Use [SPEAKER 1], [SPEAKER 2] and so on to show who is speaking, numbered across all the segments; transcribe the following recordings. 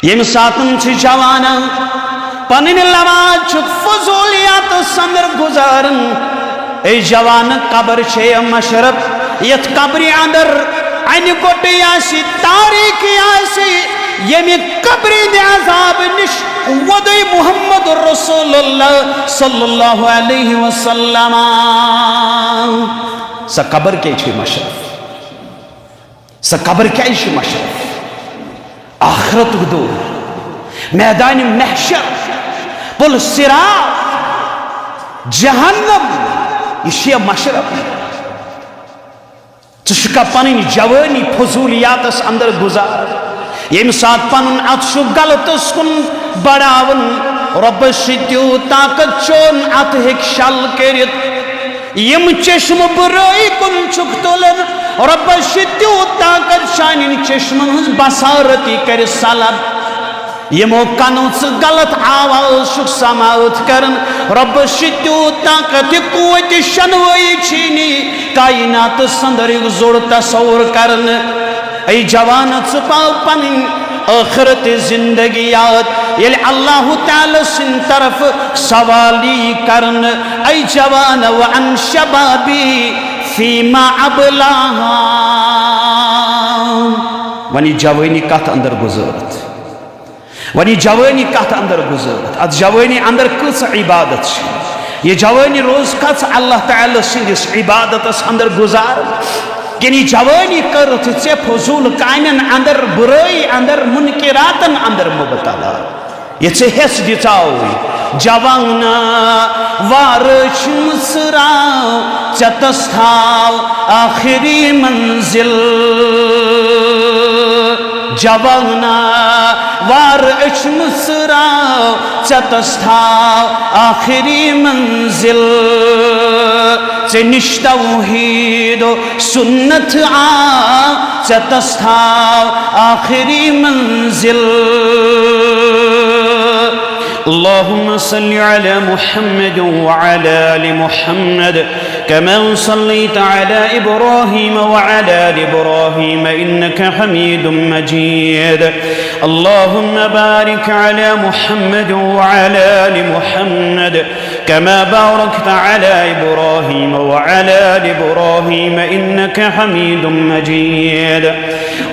[SPEAKER 1] यम सातन जवाना पन नमाज फजूलियात अंदर गुजारन ए जवान कबर छे मशरफ यथ कब्र अंदर अन गोटे आसी तारीख आसी यम कब्र अजाब निश वदई मुहम्मद रसूलुल्लाह सल्लल्लाहु अलैहि वसल्लम स कब्र के छे मशरफ स कब्र के छे मशरफ आखिरत दो मैदान महशर पुल सिरात जहन्नम यह मशरफ चुका पन जवानी फजूलियात अंदर गुजार यम सात पन अत गलत कुन बढ़ावन रब सो ताकत चोन अत हेक शल कर यम चश्म बुराई कुन चुक तुलन रब सो ताकत शान चश्मन हज बसारती कर सलब यमो कनो गलत आवाज समावत कर रब सो ताकत कुत शनवई छीनी कायनात संदर जोड़ तस्वुर कर जवान पाव पन आखिरत जिंदगी याद ये अल्लाह ताला सिन तरफ सवाली करन ऐ जवान व अन शबाबी फीमा अबलाहा वनी जवानी कत अंदर गुजरत वनी जवानी कत अंदर गुजरत अत जवानी अंदर कस इबादत ये जवानी रोज कस अल्लाह ताला सिंदिस इबादत अंदर गुजार कि जवानी कर चे फजूल कामन अंदर बुराई अंदर मुनकिरातन अंदर मुबतला ये चे हेस दिचाओ जवाना वारश मुस्राओ चतस्थाव आखिरी मंजिल जवाना वारश मुस्राओ चतस्थाव आखिरी मंजिल से निश्तौहीद सुन्नत आ चतस्थाव आखिरी मंजिल अल्लाहुम्मा सल्लि अला मुहम्मद व अला आलि मुहम्मद कमा सल्लैता अला इब्राहीम व अला आलि इब्राहीम इन्नका हमीदुम मजीद अल्लाहुम्मा बारिक अला मुहम्मद व अला आलि मुहम्मद कमा बारकता अला इब्राहीम व अला आलि इब्राहीम इन्नका हमीदुम मजीद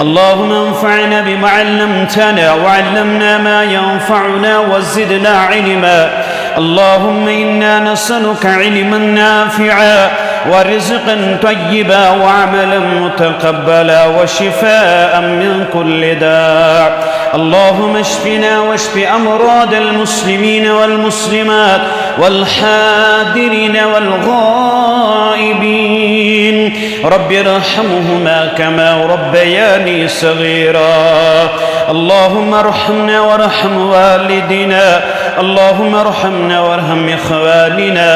[SPEAKER 1] अल्लाहुम्मा अंफअना बिमा अल्लमतना व अल्लिमना मा यंफअना व ज़िदना इल्मा अल्लाहुम्मा इन्ना नसअलुका इल्मन नाफ़िअ व रिज़्क़न तय्यिबा व अमलन मुतक़ब्बला व शिफ़ाअन मिन कुल्लि दा' अल्लाहुम्मा इश्फ़िना वश्फ़ि अमरादल मुस्लिमीन वल मुस्लिमात वल हादिरीन वल गाइबीन रब्बि इरहमहुमा कमा रब्बयानी सगीरा अल्लाहुम्मा अर्हमना वरहम वालिदिना अल्लाहुम्मा अर्हमना वरहम इख़वानिना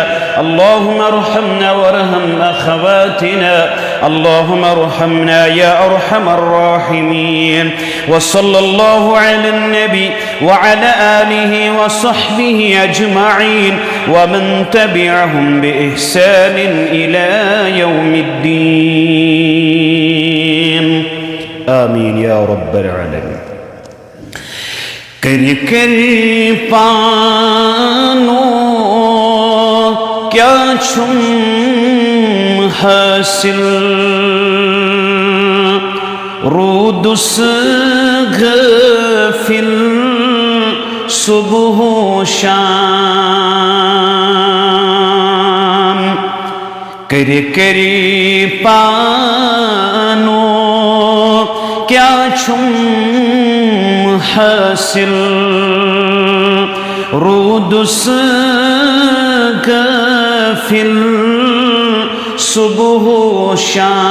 [SPEAKER 1] अल्लाहुम्मा अर्हमना वरहम अख़वातिना अल्लाहुम्मा अर्हमना या अरहमर राहिमीन व सल्लल्लाहु अला नबी व अला आलिहि व सहबिहि अजमईन व मन तबिअहुम बिइहसान इला यौमिद्दीन आमीन या रब्बल आलमीन कर कर पानो क्या छुम हासिल रूदुस गफिल सुबह शाम कर कर पानो क्या छुम हासिल रूदुस गफिल सुबह शाम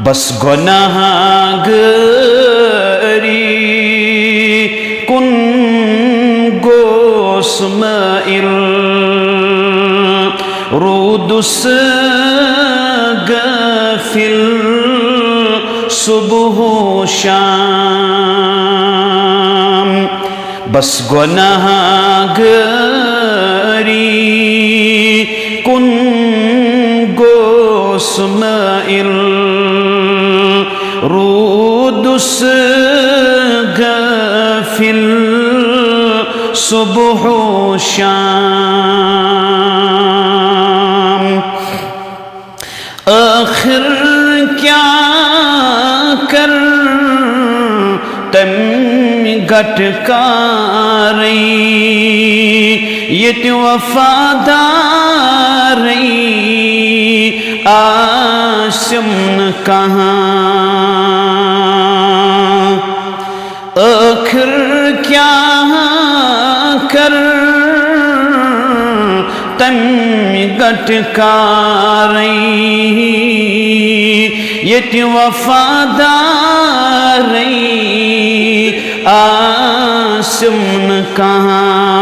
[SPEAKER 1] बस गुनाहगारी कुन गोस्माइल रूदुस गफिल सुबह शाम बस गुनाहगारी कुन गोस्माइल रू रूदुस गफिल सुबह शाम आखिर क्या कर तम गटकारी ये तो वफादारी आसिम कहाँ आखिर क्या कर तम गटकारी ये तो वफादारी आसिम कहाँ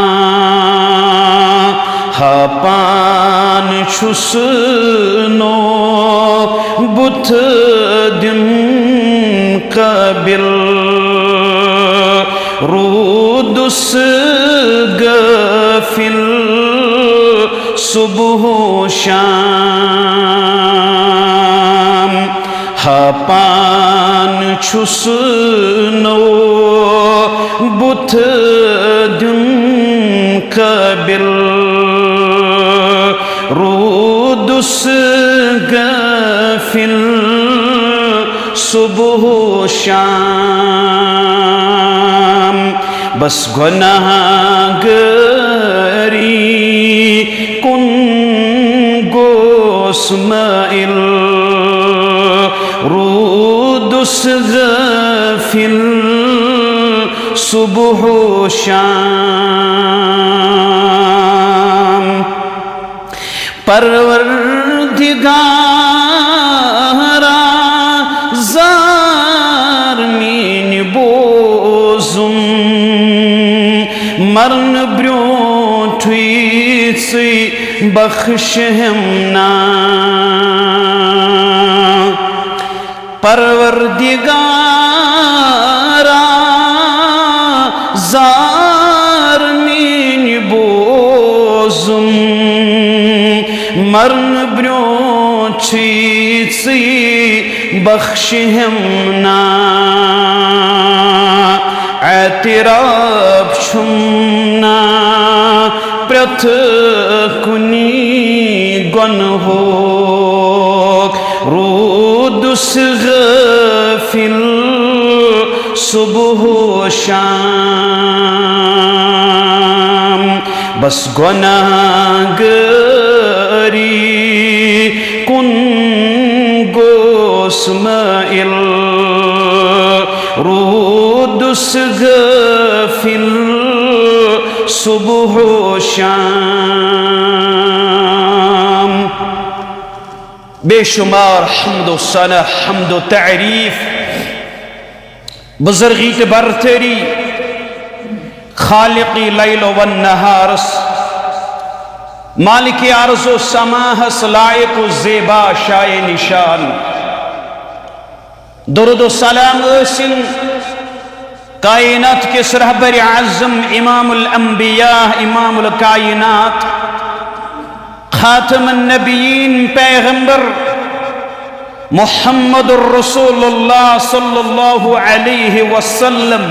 [SPEAKER 1] हापान छुसनो बुथ दिन कबिल रूदुस गफिल सुबह शाम हापान छुसनो बुथ दिन कबिल रूदुस गफिल सुबह शाम बस गुनाहगारी कुन गोस्माइल रूदुस गफिल सुबह शाम परवरदिगारा जार मीन बोजुम मरन ब्रोठुई से बख्श हमना परवरदिगारा जार मीन बोजुम मरन ब्रोठी से बख्श हमना एतराब शुमना प्रथ कुनी गन हो रूदुस गफिल सुबह शाम बस गुनाहगारी कुन गोस्माइल रूदुस गफिल सुबह शाम बेशुमार हम्दो सना हम्दो तारीफ बुजुर्गी ते बरतरी खालिकी लैल वन नहारस मालिक अर्ज़ो समाहस लायक ज़ेबा शाये निशान दुरूद सलाम क़सिन कायनात के रहबर आज़म इमामुल अंबिया इमामुल कायनात खातमुन नबीयीन पैगंबर मुहम्मदुर रसूलुल्लाह सल्लल्लाहु अलैहि वसल्लम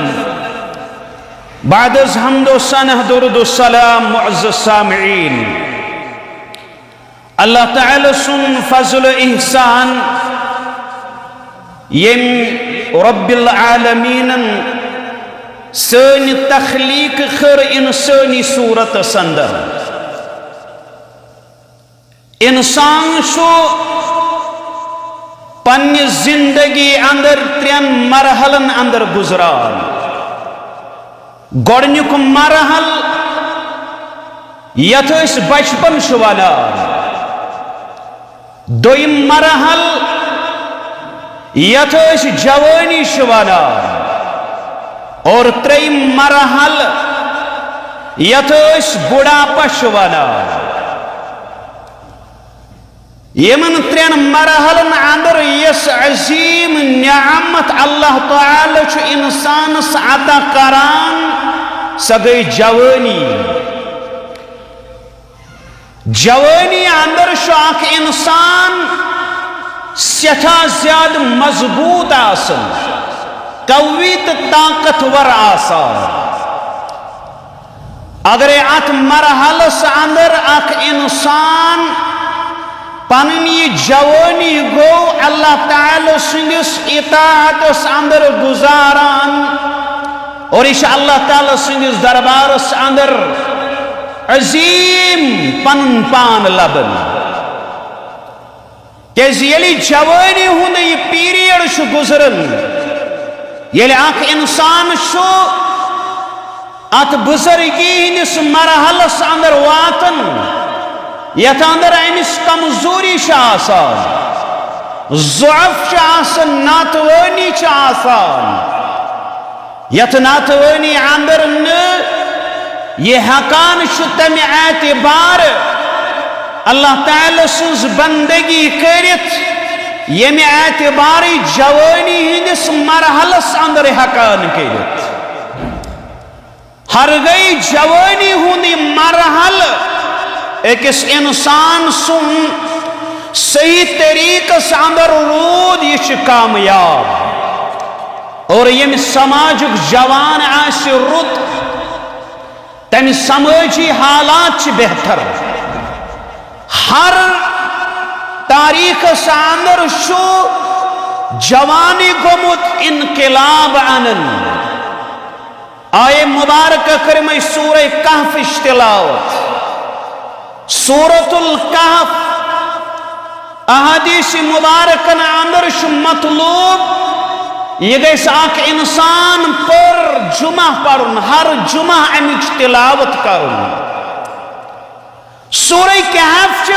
[SPEAKER 1] बाद अज़ हम्दो सनह दुरूद सलाम मुअज़्ज़ज़ सामिईन अल्लाह ताला सुन फज़ल इहसान यम रब्बिल आलमीन सानी तख्लीक खर इंसानी सूरत अंदर इंसान शो पन्ने जिंदगी अंदर त्रेन मरहलन अंदर गुजरान गोडनुक मरहल यथ बचपन वनान दोयम मरहल यथ जवानी वनान और त्रेयम मरहल यथ बुढ़ापा वनान यमन त्रेन मरहलन अंदर यस अजीम नियामत अल्लाह ताला इंसान अता करान स गई जवानी अंदर इंसान सेठा ज्यादा मजबूत आसन कवी तो ताकतवर आसान अगर अत मरहलस अंदर अख इंसान पन जवानी गो अल्लाह ताला सुंदिस इताअतस अंदर गुजारान और इस अल्लाह ताला सुंदिस दरबारस अंदर अजीम पन पान लबन ये जवानी हुंद ये पीरियड गुजरन ये अख इंसान अत बुजुर्गी हंदिस मरहलस अंदर वातन यथ अंदर अमिस कमजोरी ज़ुअफ नातवानी यथ नातवानी अंदर न ये हकान तम एतबार अल्लाह ताला सुज बंदगी करित यमे एतबार जवानी हंदिस मरहलस अंदर हकान करित हर गई जवानी हुंद मरहल अकिस इंसान सुन सही तरीके से अंदर रूद यह कामयाब और यम समाजुक जवान आस रुत तम समाजी हालात बेहतर हर तारीख से अंदर शो जवानी गोमुत इनकलाब अनन आये मुबारक कर मैं सूरह कहफ तिलावत सूरतुल कहफ अहादीस मुबारक अंदर मतलूब यह गैस अख इंसान पर जुमा पढ़न हर जुमा अमिच तिलावत करुन सूरह कहफ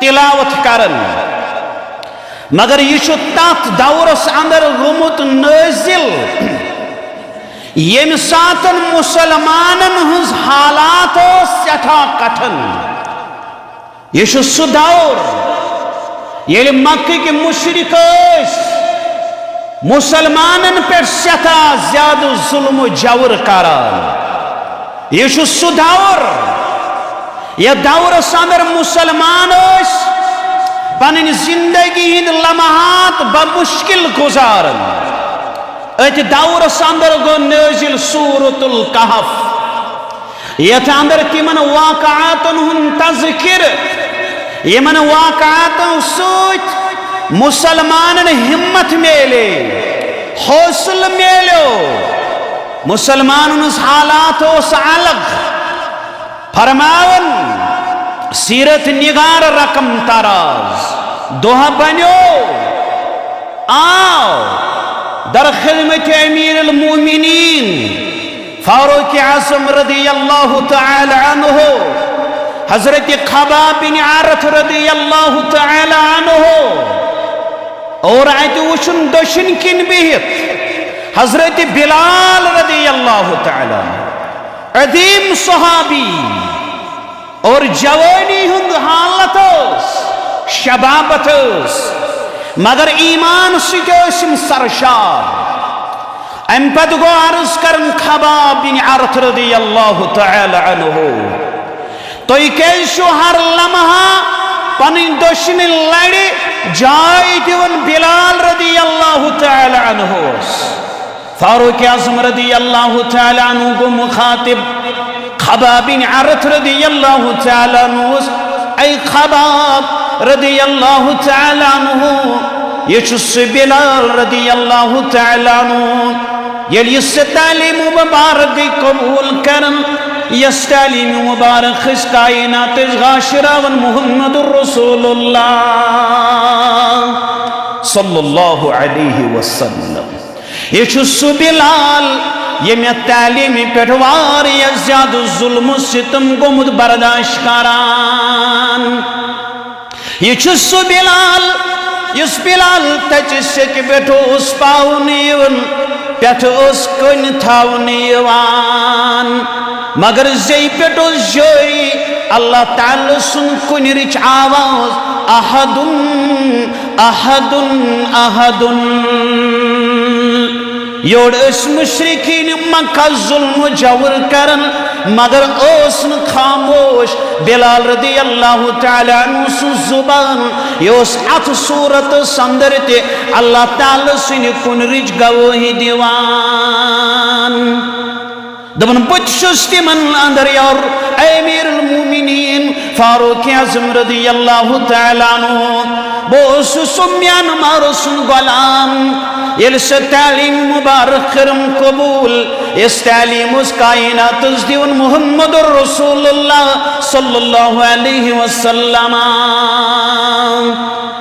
[SPEAKER 1] तिलावत करन मगर यह तथ दौरस अंदर गोमुत नाजिल यम सातन मुसलमानन हज हालात सठा कठन यह सह दौर ये मक्के के मुशरिक मुसलमानन पे सठा ज्यादा जुल्म जवर करान यह सह दौर यह दौरस अंदर मुसलमान पन जिंदगी हिंद लम्हात बमुश्किल गुजारन अत दौरस अंदर गो नाजिल सूरतुल कहफ यथ अंदर तिमन वाक़आतन हुंद तज़किर यमन वाक़आतों सत मुसलमानन हिम्मत मेले हौसल मेलो मुसलमानन हालात अलग फरमावन सीरत निगार रकम तराज दोहा बनो आओ दर खिदमत अमीर अल-मोमिनीन फारूक आज़म रज़ियल्लाहु तआला अन्हु हजरत खबाब बिन आरत रज़ियल्लाहु तआला अन्हु और अत वुचुन दशिन किन बिहित हजरत बिलाल रज़ियल्लाहु तआला अदीम सहाबी और जवानी हुंद हालत शबाबत मगर ईमान सिम सरशार अम पद गो अर्ज करन खबाब बिन आरत रज़ियल्लाहु तआला अन्हु तुई कैसो हर लम्हा पन दुश्मन लड़े जाय दिवन बिलाल रज़ियल्लाहु तआला अन्हु फारूक आज़म रज़ियल्लाहु तआला अन्हु को मुखातिब खबाब बिन आरत रज़ियल्लाहु तआला अन्हु ऐ खबाब रज़ियल्लाहु तआला अन्हु यशुस बिलाल रज़ियल्लाहु तआला अन्हु यलिस तालीम मुबारक कबूल करन यस तालीम मुबारक खिस कायनात गाशिरावन मुहम्मदुर रसूलुल्लाह सल्लल्लाहु अलैहि वसल्लम यशुस बिलाल यमे तालीम पे वारिया ज्यादा जुल्म सितम गोमुद बर्दाश्त करान यशुस बिलाल यस बिलाल तच सेक बेठो उस पावन पेठ उस कन थावन मगर जय पेटो जोरी अल्लाह ताला सुन कुन रिच आवाज अहदुन अहदुन अहदुन योड़ मुशरिकीन मक्का जुल्म जवर करन मगर ओसन खामोश बिलाल रदी अल्लाह ताला अन्हु जुबान योस अथ सूरत संदर ते अल्लाह ताला सिन कुन रिज गवाही दिवान दबन बच्चों तिमन अंदर यार अमीरुल मोमिनीन फारूक आज़म रज़ियल्लाहु तआला अन्हु बोस सुम्यान मारुसन गुलाम ये तालीम मुबारक करम कबूल इस तालीम उस कायनात दिवन मुहम्मदुर रसूलुल्लाह सल्लल्लाहु अलैहि वसल्लम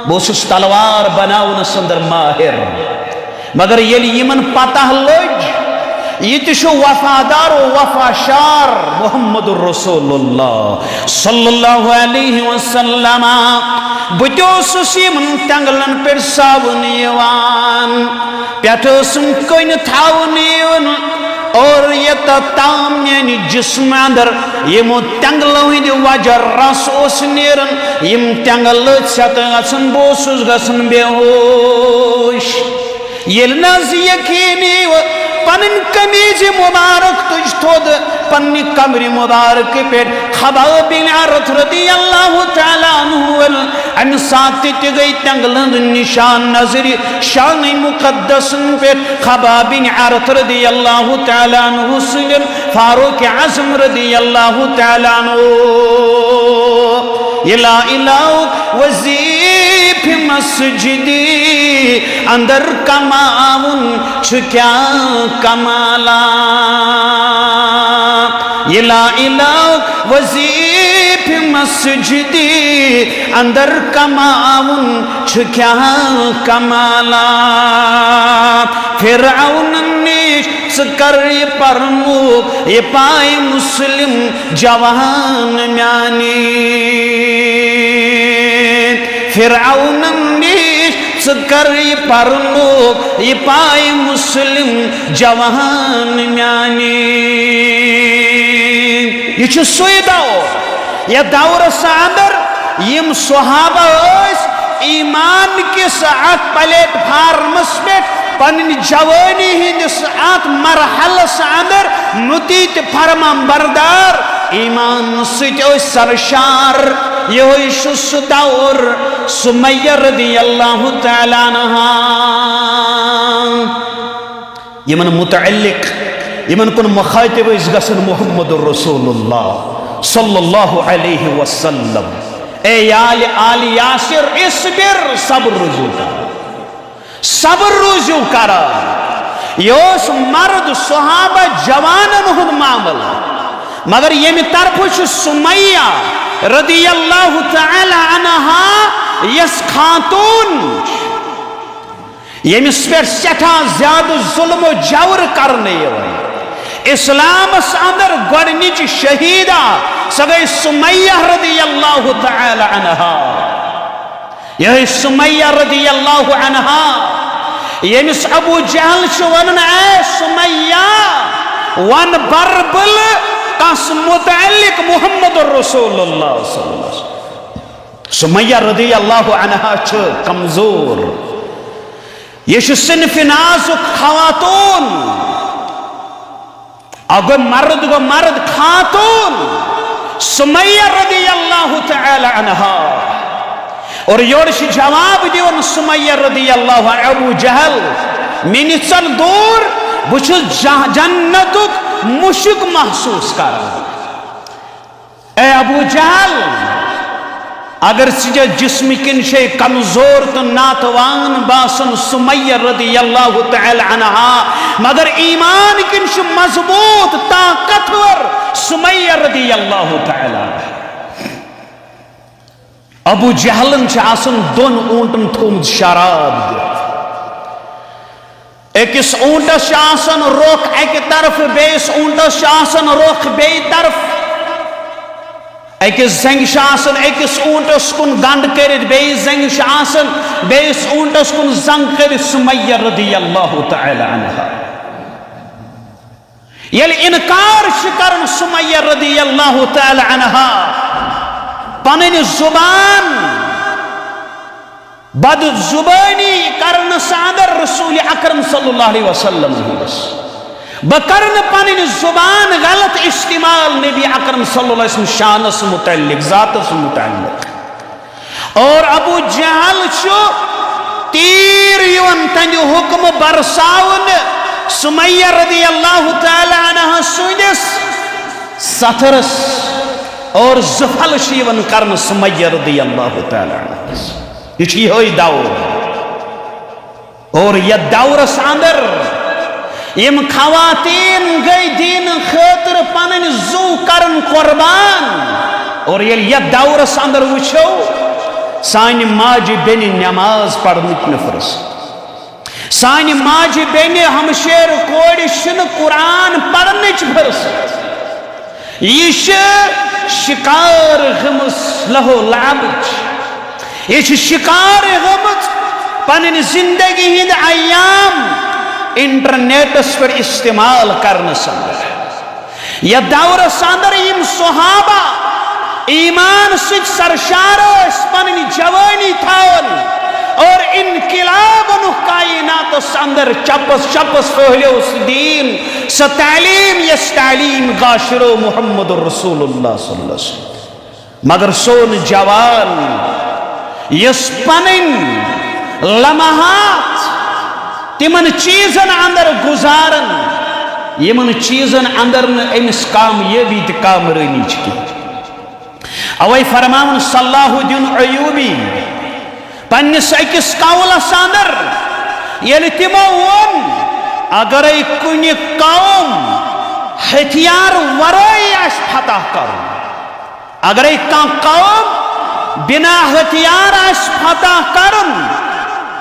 [SPEAKER 1] बोस तलवार बनावन संदर माहिर मगर ये यमन पता लग ये वफादार वफाशार मुहम्मदुर रसूलुल्लाह सल्लल्लाहु अलैहि वसल्लम बतोसुस यमन तंगलन पे सावन यवान पेटोसुम कोइन थावन यवन और ये ताम यानी जिस्म अंदर यमो तंगलों हिंद वजर रस ओस नेरन यम तंगल सतन बोसुस गसन बेहोश ये नज यकीनी पन कमीज मुबारक तुझ थोद पन्नी कमरी मुबारक पे खबाब बिन अरथ रज़ियल्लाहु ताला अन्हु अन साथी गई तंगलन निशान नजरी शान मुकद्दस पे खबाब बिन अरथ रज़ियल्लाहु ताला अन्हु सुन फारूक आज़म रज़ियल्लाहु ताला अन्हु इला इलाउ वजीफ मस्जिदी अंदर कमाउन छुक्या कमाला इला इलाउ वजीफ मस्जिदी अंदर कमाउन छुक्या कमाला फिरऔन कर प्रमुख ये पाए मुस्लिम जवान म्यानी फिरऔन कर प्रमुख ये पाए मुस्लिम जवान म्यानी ये सुई दौर यह दौर सादर यम सहाबा ईमान किस प्लेटफार्मस पे पन्नी जवानी हिंदस मरहलस अंदर मुतीत फरमा बरदार ईमान सित सरशार ये दौर सुमैया रज़ियल्लाहु तआला अन्हा यमन मुतअल्लिक यमन कुन मुखातिब गसन मुहम्मदुर रसूलुल्लाह सल्लल्लाहु अलैहि वसल्लम ए आल यासिर इसबिर सब्र रुजू करा योस मर्द सहाबा जवानन हुद मामला मगर यमि तरफ सुमैया रज़ियल्लाहु तआला अन्हा यस खातून यमिस पे सठा ज्यादा जुल्म जवर करने इस्लाम अंदर गडनिच शहीदा सगै सुमैया रज़ियल्लाहु तआला अन्हा यह सुमैया रज़ियल्लाहु अन्हा यमिस अबू जहल वन ए सुमैया वन बरबल कस मुतअल्लिक मुहम्मदुर रसूलुल्लाह सल्लल्लाहु अलैहि वसल्लम सुमैया रज़ियल्लाहु अन्हा छ कमजोर ये सिनफ नाजुक खवातून अगो मर्द खातून सुमैया रज़ियल्लाहु तआला अन्हा और योर्श जवाब दिवन सुमैया रज़ियल्लाहु अबू जहल मिन चल दूर बुछ जन्नतुक मुश्क महसूस कर ए अबू जहल अगर सिजा जिस्म किन शे कमजोर तो नातवान बासन सुमैया रज़ियल्लाहु तआला अन्हा मगर ईमान किन शे मजबूत ताकतवर सुमैया रज़ियल्लाहु तआला अबू जहलन आसन दोन ऊंटन थोम शराब एकस ऊंटस आसन रोक एक तरफ बेस ऊंटस आसन रोक बे तरफ एकस जंग आसन एकस ऊंटस कुन गंड कर बेस जंग आसन बेस ऊंटस कुन जंग कर सुमैया रज़ियल्लाहु तआला अन्हा यल इनकार करन सुमैया रज़ियल्लाहु तआला अन्हा पन जुबान बद जुबानी करन सादर रसूल अकरम सल्लल्लाहु अलैहि वसल्लम बकर पन जुबान गलत इस्तेमाल नबी अकरम सल्लल्लाहु अलैहि वसल्लम शानस मुतल्लिक ज़ातस मुतल्लिक। और अबू जहल तीर तंद हुक्म बरसावन सुमैया रदियल्लाहु तआला अन्हा सुंदस सथरस और जुफल करन सुमैया रदियल्लाहु तआला अन्हा यह दौर। और यह दौरस अंदर यम खवातीन गई दीन खतर पन जू करन कुर्बान। और यह दौरस अंदर वुचो सानि माजि बेनि नमाज पढ़नुक नफरस, सानि माजि बेनि हमशेर कोड़ कुरान पढ़नच फरसत। यह शिकार गमस लहो लाबच, यह शिकार गमस पन जिंदगी हिंद अयाम इंटरनेटस पर इस्तेमाल करने अंदर। यह दौरस अंदर यम सहाबा ईमान सिच सरशार पन जवानी थावन और इनकिलाब कायनात अंदर चपस चपस फहलो दीन स तालीम यस तालीम गाशरो मुहम्मद रसूलुल्लाह सल्लल्लाहु अलैहि वसल्लम। मगर सोन जवान यस पन लम्हात तिमन चीजन अंदर गुजारन यमन चीजन अंदर अमिस कामयाबी तो कामरानी की। अवै फरमान सलाहुद्दीन अयूबी पन्निस अकिस कौलस अंदर येल तिमो वोन अगर कुन कौम हथियार वराई आस फतह कर, अगर कौम बिना हथियार आस फतह करन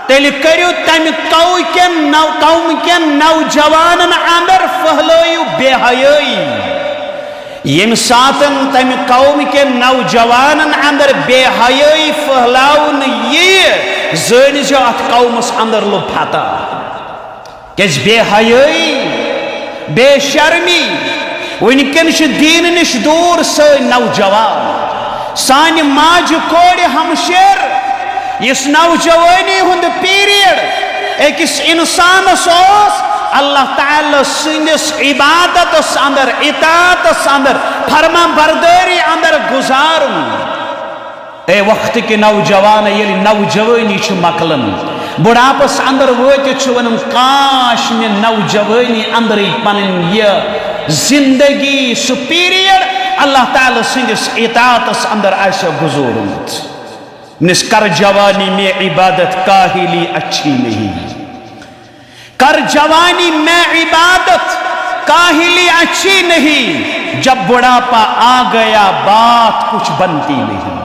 [SPEAKER 1] तेल करो तम कौम के नौजवान अंदर फहलो बेहयाई। यम सातन तम कौम के नौजवान अंदर बेहयाई फहलाउन ये जान अत कौमस अंदर लो फतह। क्या बेहयाई बेशर्मी वनकन दीन निश दूर सन नौजवान सान माज कोड़ हमशेर इस नौजवानी हुंद पीरियड अकिस इंसानस अल्लाह ताला सिंदिस इबादतस अंदर इताअतस अंदर फरमा बरदारी अंदर गुजारुन। ए वक्त के नौजवान ये नौजवानी मकलन बुढ़ापस अंदर वत वन काश मे नौजवानी अंदर पन यह जिंदगी सु पीरियड अल्लाह ताला सिंदिस इताअतस अंदर आशा गुजरमुत। कर जवानी में इबादत काहिली अच्छी नहीं, कर जवानी में इबादत काहिली अच्छी नहीं, जब बुढ़ापा आ गया बात कुछ बनती नहीं।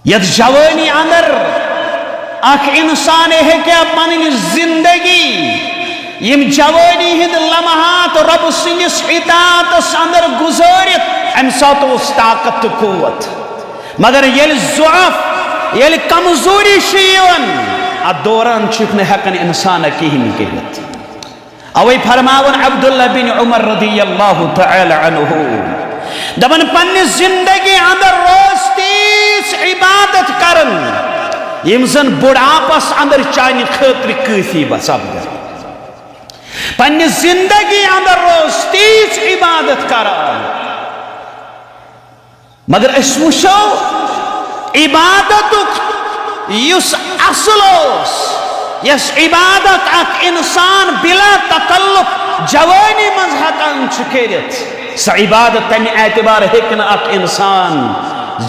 [SPEAKER 1] यद जवानी अंदर अख इंसान है क्या पन जिंदगी यम जवानी हिंद लम्हात रब सिंदिस इताअतस अंदर गुजारित अम सात ताकत तो कुव्वत। मगर येल ज़ुअफ़ येल कमजोरी अत दौरान हेकन इंसान कहीं करित। अवै फरमावन अब्दुल्ला बिन उमर रदियल्लाहु तआला अन्हु दबन पन्नि जिंदगी अंदर रोज तीस इबादत करन यम जन बुढ़ापस अंदर चानि खतर काफी सपद। पन्नि जिंदगी अंदर रोज तीस इबादत करन। मगर वो इबादत युस असल यस इबादत अख इंसान बिला तकल्लुफ जवानी मज हकान करित स इबादत तमि एतबार हेकन अख इंसान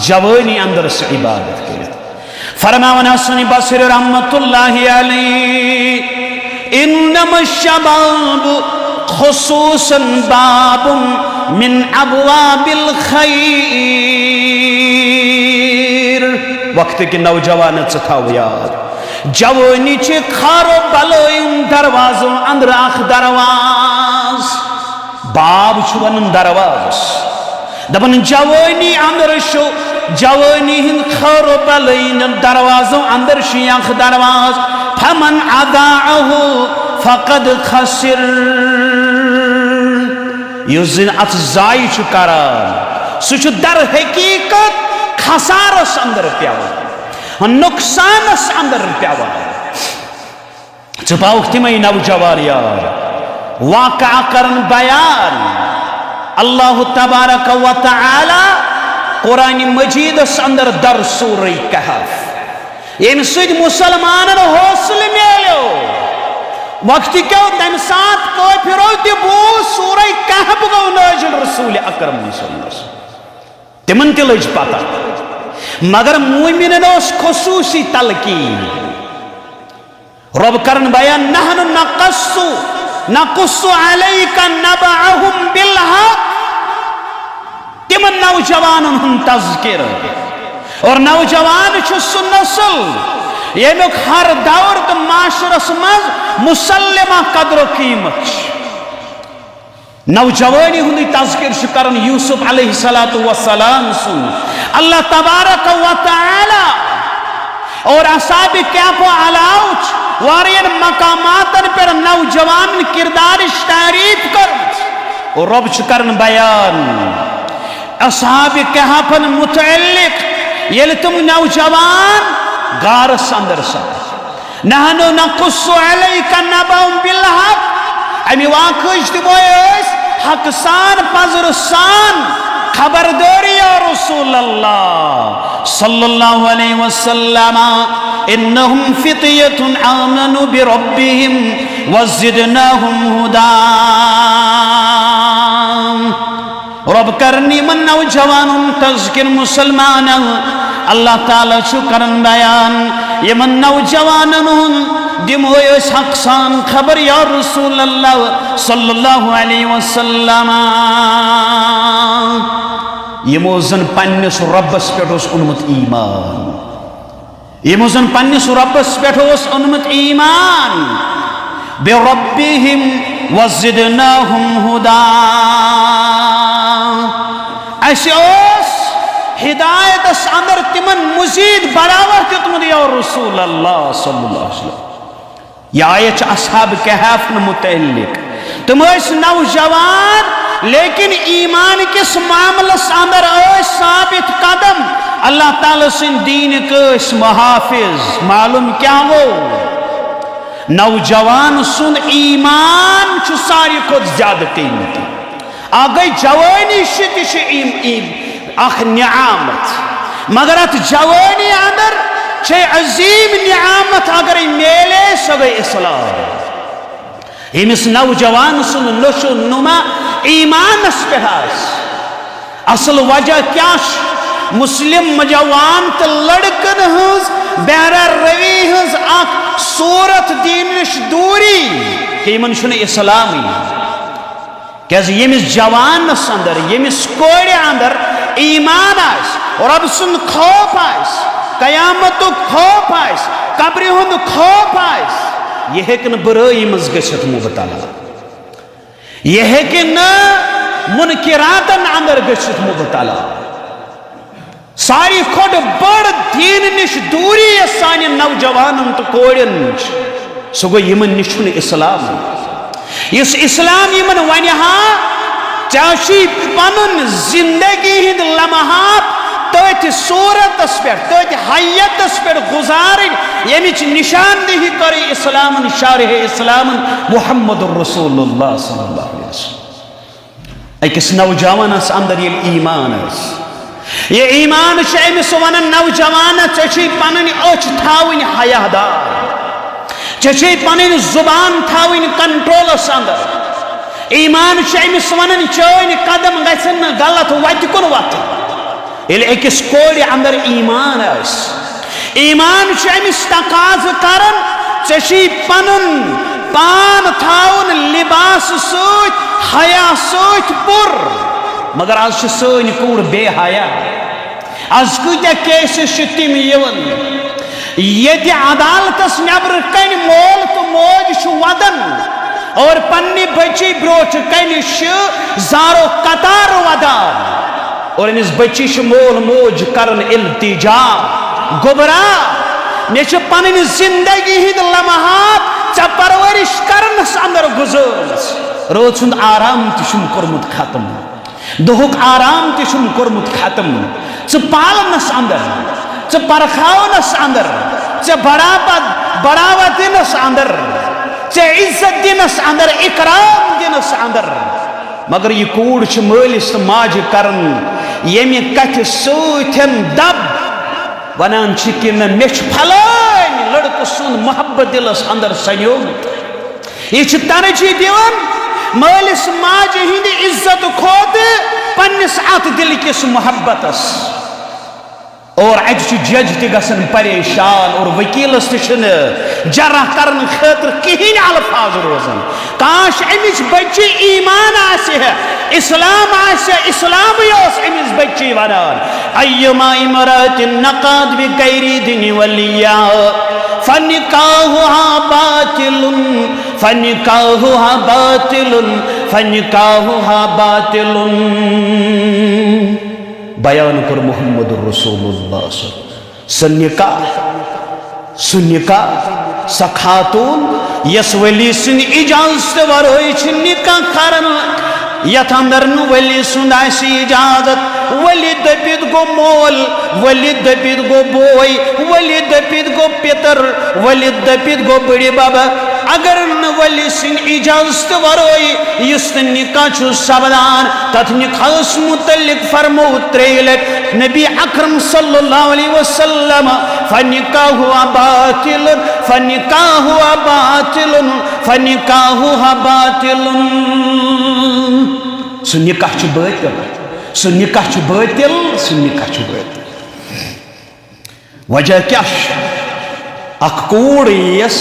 [SPEAKER 1] जवानी अंदर स इबादत करित। फरमावन हसन बसरी रहमतुल्लाहि अलैहि इन्नमा शबाब खुसूसन बाबुम मिन अबवाबिल खैर। वक्त के नौजवान थाव याद जवानी खारो बलो दरवाजों अंदर अख दरवाज बाब वन दरवाज दपन जवानी अंदर जवानी हिंद खारो बलो दरवाजों अंदर अख दरवाज फमन अदाअहु फकद खसिर। युस अत जाय करान सह दर हकीकत खसारस अंदर पेवान नुकसानस अंदर पेवान। पाक तमें नौजवान यार वाक़ा करन बयान अल्लाह तबारक व तआला कुरान मजीद अंदर दर सूरह कहफ यम सद मुसलमानन हौसले मिलो वक्त क्यों तम सात काफिरो ते बूझ सूरह कहफ गो नाज़िल रसूल अकरम तिमन ते लज पता मगर मोमिनन खुसूसी तलकीन रब करन बयान नहनु नक़ुस्सु अलैका नबअहुम बिल हक़ तिमन नौजवानन हुन तज़किर और नौजवान सु नस्ल येमुक हर दौर तो माशरस मज मुसल्लिमा कदर कीमत नौजवानी हुंदी तज़किर करन यूसुफ अलैहिस्सलातु वस्सलाम सुन अल्लाह तबारक व तआला और असहाब कहफ अलाउच वारियन मकामातन पर नौजवान किरदार तारीफ कर और रब करन बयान असहाब कहफन मुतअल्लिक येल तुम नौजवान गार अंदर सा नहनु नक़ुस्सु अलैका नबअहुम बिल हक़ अमि वाक़अ तमो हक सान पजर सान खबरदारी या रसूल अल्लाह सल्लल्लाहु अलैहि वसल्लम इन्नहुम फित्यतुन आमनु बिरब्बिहिम वज़िदनाहुम हुदा रब करनी मन नौजवानुन तज़किर मुसलमान अल्लाह ताला करन बयान ये मन नौजवानुन दिमो हक सान खबर या रसूल अल्लाह सल्लल्लाहु अलैहि वसल्लम यमो जन पन्निस रब्बस पेट ओनमुत ईमान यमो जन पन्निस रब्बस पेट ओनमुत ईमान बिरब्बिहिम वज़िदनाहुम हुदा हिदायत अंदर तिमन मजीद बढ़ावा दितमुत या रसूल अल्लाह सल्लल्लाहु अलैहि वसल्लम यह आयत असहाब कहफ मुतअल्लिक तुम नौजवान लेकिन ईमान किस मामलस अंदर साबित कदम अल्लाह ताला सिंह दीन कस मुहाफिज मालूम क्या वो नौजवान सुन ईमान सारी खुद ज्यादा कीमती आगे जवानी अख नियामत मगर अत जवानी अंदर छे अजीम नियामत अगर मेले सब इस्लाम यमिस नौजवान सुन नशो नुमा ईमानस पे असल वजह क्या मुस्लिम नौजवान तो लड़कन हज बहरा रवि हज अख सूरत दीन नश दूरी कि यमन इस्लाम क्या यमिस जवानस अंदर यमिस कोड़ अंदर ईमान और अब सुन खौफ कयामत खौफ कब्र हुंद खौफ यह हेकन बुराई मज गछत मुबतला यह हेकन मुनकिरातन अंदर गछत मुबतला सारी खोट बड़ दीन निश दूरी सान नौजवानन तो कोड़न सो गो यमन निश इस्लाम इस इस्लाम यमन वनहा चाशी पनुन जिंदगी हिंद लम्हात तथ सूरतस पे तथ हयतस पे गुजारिन यमिच निशानदेही कर इस्लाम शारह इस्लाम मुहम्मद रसूलुल्लाह सल्लल्लाहु अलैहि वसल्लम अकिस नौजवानस अंदर ये ईमान ये ईमान अमिस वन नौजवान चे पन अच थावन हयादार चे पन जुबान थावन कंट्रोलस अंदर ईमान अमिस वन चन कदम गन गलत वत कुन वत अकिस कोड़ अंदर ईमान ईमान अमिस तकाज कर चे पन पान थावन लिबास सत हया सत पुर मगर आज सन कूड़ बेहया आज कत्या केसेस तम ये अदालतस नबर कन मोल तो मोज वदन और पन्नी बच्ची ब्रोच कन जारो कतार वदान और अमिस बच्ची मोल मोज करन इल्तिजा गुबरा मे पन जिंदगी हिंद लम्हात चा परवरिश करनस अंदर गुजर रोज हुंद आराम तुम कोर्मुत खत्म दुहुक आराम तुम कोर्मुत खत्म पालनस अंदर परखावनस अंदर बढ़ावा दिनस अंदर चे इज्जत दिनस अंदर इकराम दिनस अंदर मगर यह कूड़ मालिस तो माजि करन यमि कथ सतन दब वनान कि मे फलान लड़क सुन मोहब्बत दिलस अंदर सनोमुत यह तरजीह दिवान मालिस माजि हिंद इज्जत खोत पन्निस अत दिल किस मोहब्बतस और अज जज तन परेशान और वकीलस जरा कर खतर कहीं अल्फाज रोजान काश अमिच बच्चे ईमान इस्लाम इस्लाम अमिस बच्चे वनान अय्युमा इमरातिन नकाद बिगैरि दीनि वलिया फनिकाहुहा बातिलुन फनिकाहुहा बातिलुन फनिकाहुहा बातिलुन बयान कर मोहम्मद रसूलुल्लाह सुनिका सखातून यस वली सुन इजाजत वरोई निका करन यथ अंदर वली सुन इजाजत वली दपित गो मोल वली दपित गो बोय वली दपित गो पितर वली दपित गो बड़ी बाबा अगर न वली सिंह इजाजत वरोई युस निका सवदान तथ निकास मुतल्लिक फरमो त्रेलट नबी अकरम सल्लल्लाहु अलैहि वसल्लम फनिकाहु बातिलुन फनिकाहु बातिलुन फनिकाहु बातिलुन सुनिका बातिल सुनिका बातिल सुनिका बातिल वजह क्या अख कूड़ यस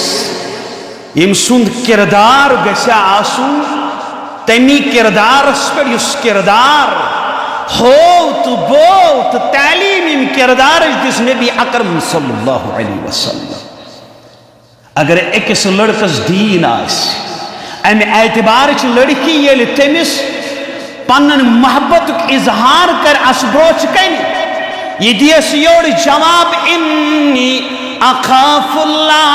[SPEAKER 1] यम सुंद किरदार गसा आसुन तमी किरदारस पे किरदार हो तो बो तो तालीम यम किरदार दिस नबी अकरम सल्लल्लाहु अलैहि वसल्लम अगर अकिस लड़कस दीन अमे एतबार लड़की ये तमिस पन्न मोहब्बत इजहार कर असब्रोच कन यह दियस योड़ जवाब इन्नी अखाफुल्लाह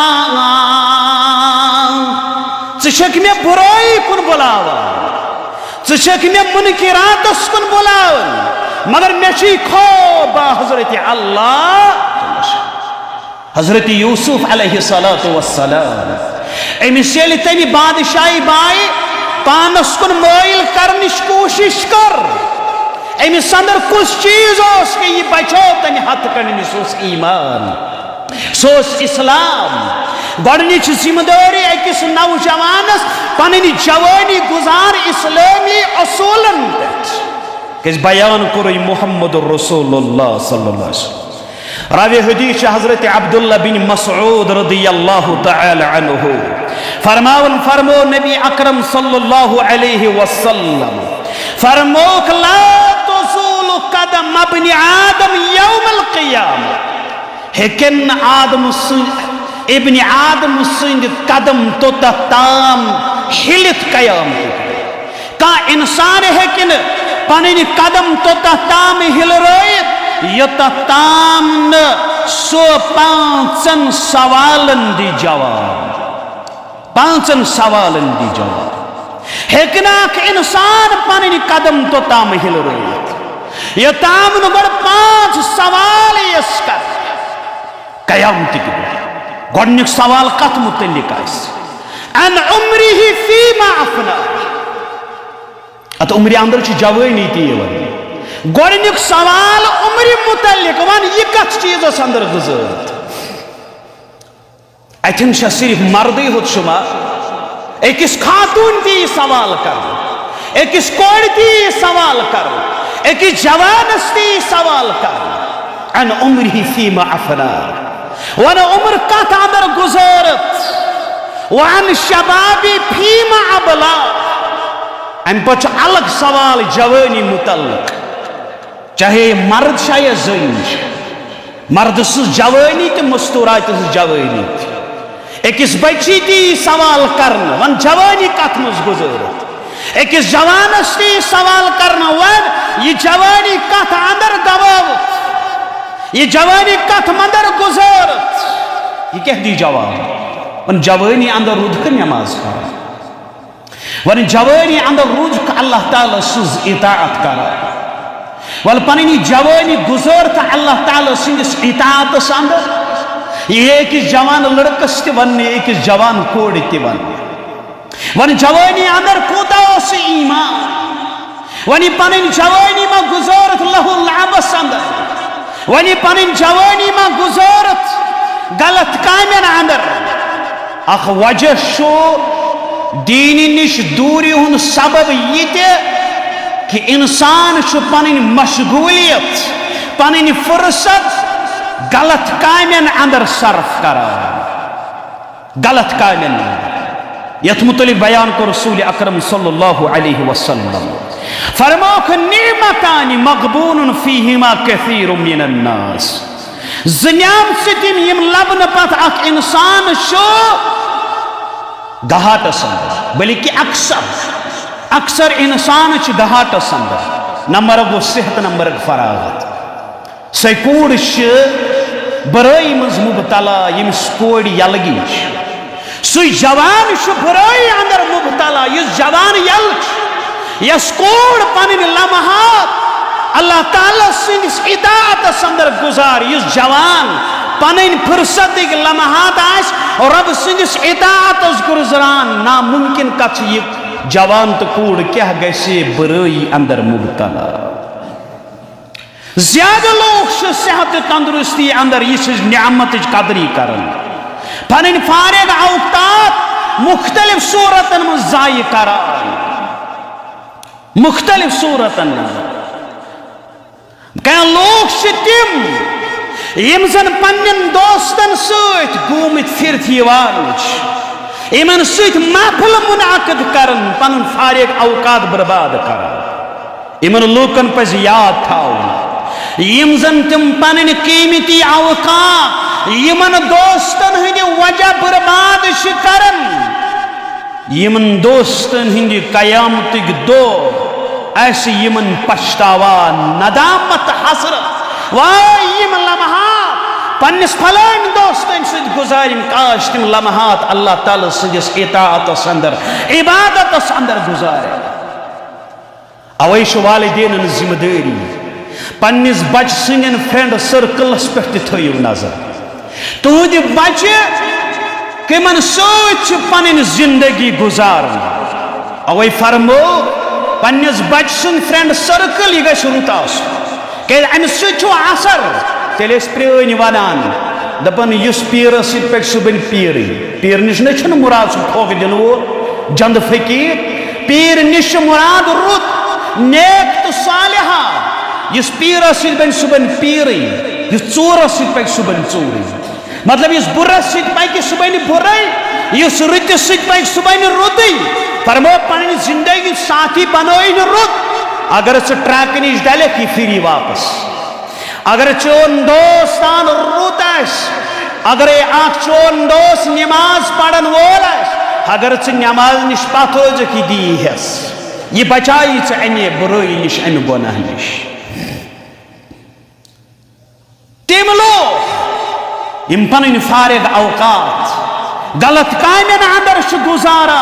[SPEAKER 1] षक मे बुराई कुन बुलावन षक मे मुनकिरातस कुन बुलावन मगर मे खौफ हजरत अल्लाह हजरत यूसुफ अलैहिस्सलातु वस्सलाम अमिस येलि तमि बादशाही बाय पानस कुन माइल करनिश कोशिश कर अमिस अंदर कुछ चीज कि यह बचो तमि हथ कनिस ईमान सोस इस्लाम गडनिच जिम्मेदारी अकिस नौजवानस पन्नी जवानी गुजार इस्लामी असूलन पे बयान कर मोहम्मद रसूलुल्लाह सल्लल्लाहु अलैहि वसल्लम रावी हदीस हजरत अब्दुल्लाह बिन मसऊद रदियल्लाहु तआला अन्हु फरमावन फरमो नबी अकरम सल्लल्लाहु अलैहि वसल्लम फरमो ला तुज़ूलु कदम इब्न आदम यौमल क़ियामह हेकन आदम इब्न आदम सुंद कदम तो ताम हिलित कयामत का इंसान हेकिन पन्नि कदम तो ताम हिलरयत यत ताम न सो पांचन सवालन दी जवाब पांचन सवालन दी जवाब हेकना इंसान पन्नि कदम तो ताम हिलरयत यताम न बड़ पांच सवाल यस कर कयामत की गडनिक सवाल कथ मुतल्लिक अन उम्रिही फीमा अफना अत उम्र अंदर जवानी तीवन गडनिक सवाल उम्र मुतल्लिक वन यह कथ चीज अंदर गुजरत अथन सिर्फ मर्दी होत शुमा अकिस खातून ती सवाल कर अकिस कोड़ ती सवाल कर अकिस जवानस ती सवाल कर अन उम्रिही फीमा अफना वन उम्र कथ अंदर गुजरत वन शबाबी फीमा अबला अम पे अलग सवाल जवानी मुतल्लिक चाहे मर्द या जन मर्द जवानी तो मस्तूरात जवानी अकिस बच्ची ती सवाल कर वन जवानी कथ मज गुजरत अकिस जवानस ती सवाल कर वन यह जवानी कथ अंदर गवावत यह जवानी कथ मंदर गुजरत यह क्या दी जवाब वन जवानी अंदर रुद नमाज कर वन जवानी अंदर रुद अल्लाह ताला सुज इताअत कर वल पन्नी जवानी गुजरत अल्लाह ताला सिंदिस इताअतस अंदर यह एक जवान लड़कस वन एक जवान कोड़ वन वन जवानी अंदर कूता ईमान वन पन जवानी मा गुजारत लहुल अबस अंदर वन पन जवानी मा गुजारत गलत कामन अंदर अख वजह शो दीन निश दूरी हुन सबब ये कि इंसान पन मशगूलियत पन फुर्सत गलत कामन अंदर सर्फ करा गलत कामन यथ मुतलिक बयान को रसूल अकरम सल्लल्लाहु अलैहि वसल्लम फरमाख निमतानि मगबून फीहिमा कसीरुम मिनन नास ज़नियाम सितिम यम लबन पत अख इंसान शो गहाटस अंदर बल्कि अक्सर इंसान गहाटस अंदर नंबर गो सेहत नंबर फरागत सैकूड़ बरई मज मुबतला यमिस कोड़ यलगी सु जवान बुराई अंदर मुबतला इस जवान यल यस कोड़ पन लम्हात अल्लाह ताला सिंदिस इताअतस अंदर गुजार इस जवान पन फुर्सत लम्हात आस और रब सिंदिस इताअतस गुजरान नामुमकिन कथ ये जवान तो कोड़ क्या गसे बुराई अंदर मुबतला ज्यादा लोग सेहत तंदुरुस्ती अंदर इस नियामत कदरी करन पन फारिग औकात मुख्तलिफ सूरतन में जाय करान मुख्तलिफ सूरतन क्या लोग तिम यम जन पन्न दोस्तन सत घूमित फिरत इन महफिल मुनाकिद करन पन फारिग औकात बर्बाद कर इन लूकन पज याद थावन यम जन तिम पन कीमती औकात यमन दोस्तन हंद वजह बर्बाद करन यमन दोस्तन हंद कयामत दो ऐसे यमन पछतावा नदामत हसरत वाह यम लम्हात पन्निस फलान दोस्तन सद गुजारिम काश तिम लम्हात अल्लाह ताला सदिस इताअतस अंदर इबादतस अंदर गुजारे अवैश वालिदैन जिम्मेदारी पन्निस बच सिंदन फ्रेंड सर्कलस पे थयु नजर तुद बचे कमन सत पन जिंदगी गुजार अवै फरमो पन्निस बच सुन फ्रेंड सर्कल यह रुत अमि असर तेल प्रेन वनान दपन इस पीर पे सुबन पीर निश न मुराद सह ठोक दिन वो जंद फकीर पीर निश मुराद रुत नेक तो सालिहा इस पीर बन सुबन पीर चूरस पे सुबन चूर मतलब इस बुरस पे सुबन बुराई इस रुतस पे सुबन रुत फरमो पन जिंदगी साथी बनोन रुत अगर ट्रक नश डलक यह फिरी वापस अगर चोन दोस्तान रुत अगर चोन दोस्त नमाज पढ़न वोल अगर नमाज नश पत रोजक यह दी हस यह बचाई अमे बुराई नश अमे गुनाह नश तम लोग यम पन फारिग औकात गलत कामन अंदर गुजारा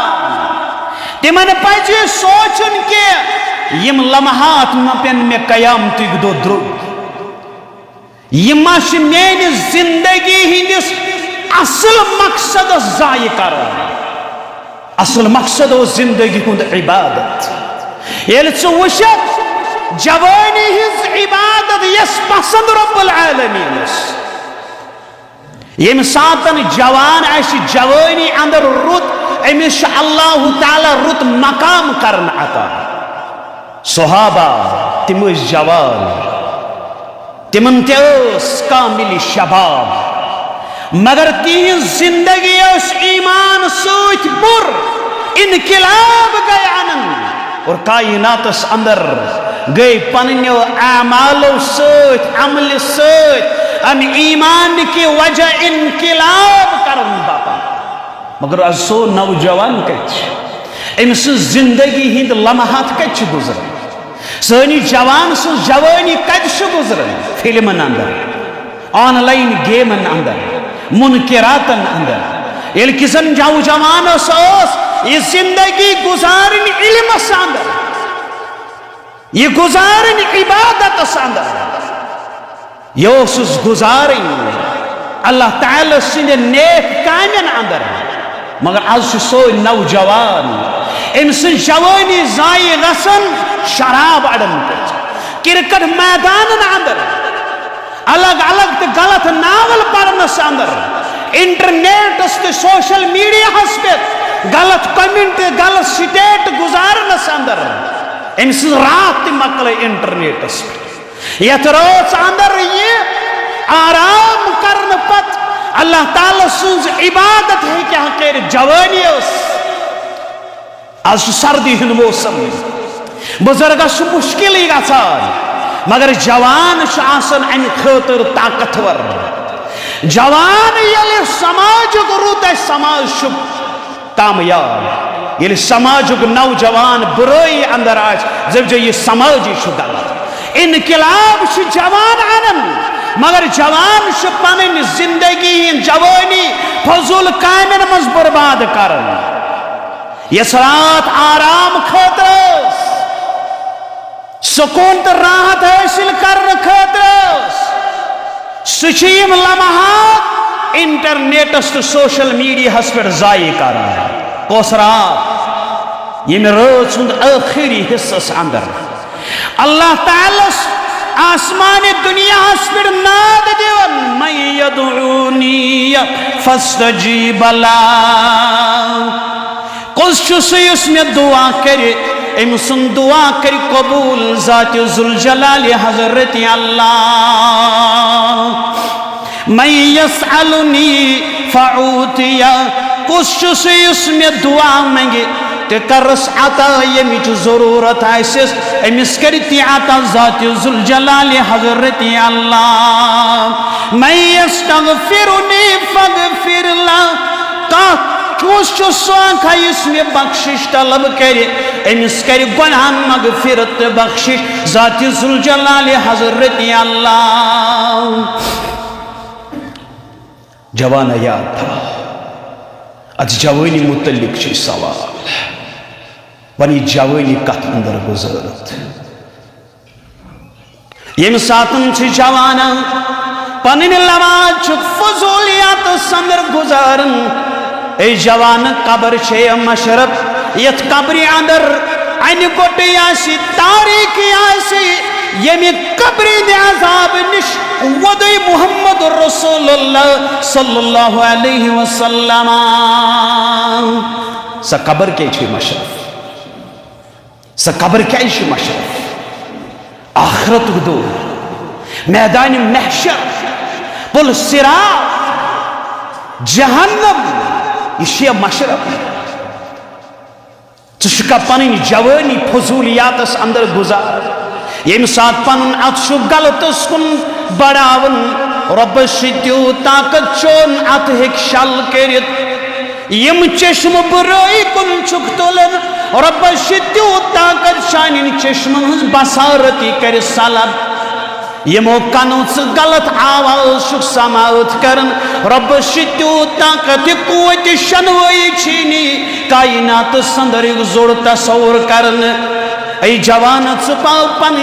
[SPEAKER 1] तिमन पज सोचन के यम लम्हात पेन मे कयामत दो द्रुग यम मेन जिंदगी हिंदिस असल मकसद जाय कर असल मकसद जिंदगी हुंद इबादत ये वुशत जवानी हिज इबादत यस पसंद रब्बुल आलमीन यम सातन जवान जवानी अंदर रुत अमिस अल्लाह ताला रुत मकाम करन अता सहाबा तिम जवान तिमन कामिल शबाब मगर तीन जिंदगी ईमान सत बुर इनकिलाब गए आनंद और कायनातस अंदर गई पन्नो आमालो सत अमल सत अम ईमान की वजह इनकिलाब करन बापा मगर असो नौजवान कमिस जिंदगी हिंद लम्हात कत गुजर सनी जवान सो जवानी कत गुजरन फिल्मन अंदर ऑनलाइन गेमन अंदर मुनकिरातन अंदर ये किसन नौजवान ये जिंदगी गुजारन इल्मस अंदर ये गुजारन इबादतस अंदर यह गुजारन अल्लाह ताला सिंद नेक कामन अंदर मगर आज सो नौजवान अम्स जवानी जाय गसन शराब अड़न पे क्रिकेट मैदान अंदर अलग अलग तो गलत नावल पढ़नस अंदर इंटरनेट सोशल मीडिया पे गलत कमेंट गलत स्टेट गुजारनस अंदर अम्स रात मकल इंटरनेट यथ रोज अंदर ये आराम करन पत अल्लाह ताला सुज इबादत है क्या कर जवानी आज सर्दी हंद मौसम बुजुर्गस मुश्किल गसान मगर जवान अमि खतर ताकतवर जवान ये समाज रुत समाज कामयाब ये समाज नौजवान बुराई अंदर आज जब ये समाज गलत इनकलाब जवान अनन मगर जवान पन जिंदगी जवानी फजूल कामन मज बर्बाद कर यस रात आराम खतर सुकून तो राहत हासिल करने खतर सम लम्हा इंटरनेटस तो सोशल मीडिया पे जाय कर कस रात ये रात सुंद आखिरी हिस्सस अंदर अल्लाह ताला आसमान दुनिया पे नाद दिवन मैं यदउनी फस्तजीब लहु कुछ में दुआ करे अमुसन दुआ कर कबूल ज़ात ज़ुल जलाल हज़रत अल्लाह मैं यसअलुनी फ़अूतिया कुछ में दुआ मांगे ते करस अता यमिच ज़रूरत आसिस अमिस करती अता ज़ात ज़ुल जलाल हज़रत अल्लाह मैं यस्तग़फिरुनी फ़ग़फ़िर लहु में बख्शिश तलब करे अमिस कर गुनाह मगफिरत बख्शिश ज़ात ज़ुल जलाल हज़रत अल्लाह जवाना याद था आज जवानी मुतल्लिक सवाल वनी जवानी कथ अंदर गुजरत यम सातन जवाना पनिन लमाज फजूलियात अंदर गुजारन ए जवान कबर छे मशरफ यथ कब्र अंदर अन गोटे आसी तारीख आसी यमि कब्र अजाब निश वदई मुहम्मद रसूलुल्लाह सल्लल्लाहु अलैहि वसल्लम स कब्र के छे मशरफ स कब्र के छे मशरफ आखिरत दो मैदान महशर पुल सिरात जहन्नम यह मशरफ चुका पन जवानी फजूलियात अंदर गुजार यम सात पन अत गलत कुन बढ़ावन रब्बस ताकत चोन अत हेक शल कर यम चश्म बुराई कुन चुक तुलन रब्बस ताकत शान चश्मन हज बसारती कर सलब यमो कनो गलत आवाज समावत करन रब्बस ताकत कुव्वत शनवई छीनी कायनात संदर जोड़ तस्वुर करन ऐ जवान पाव पन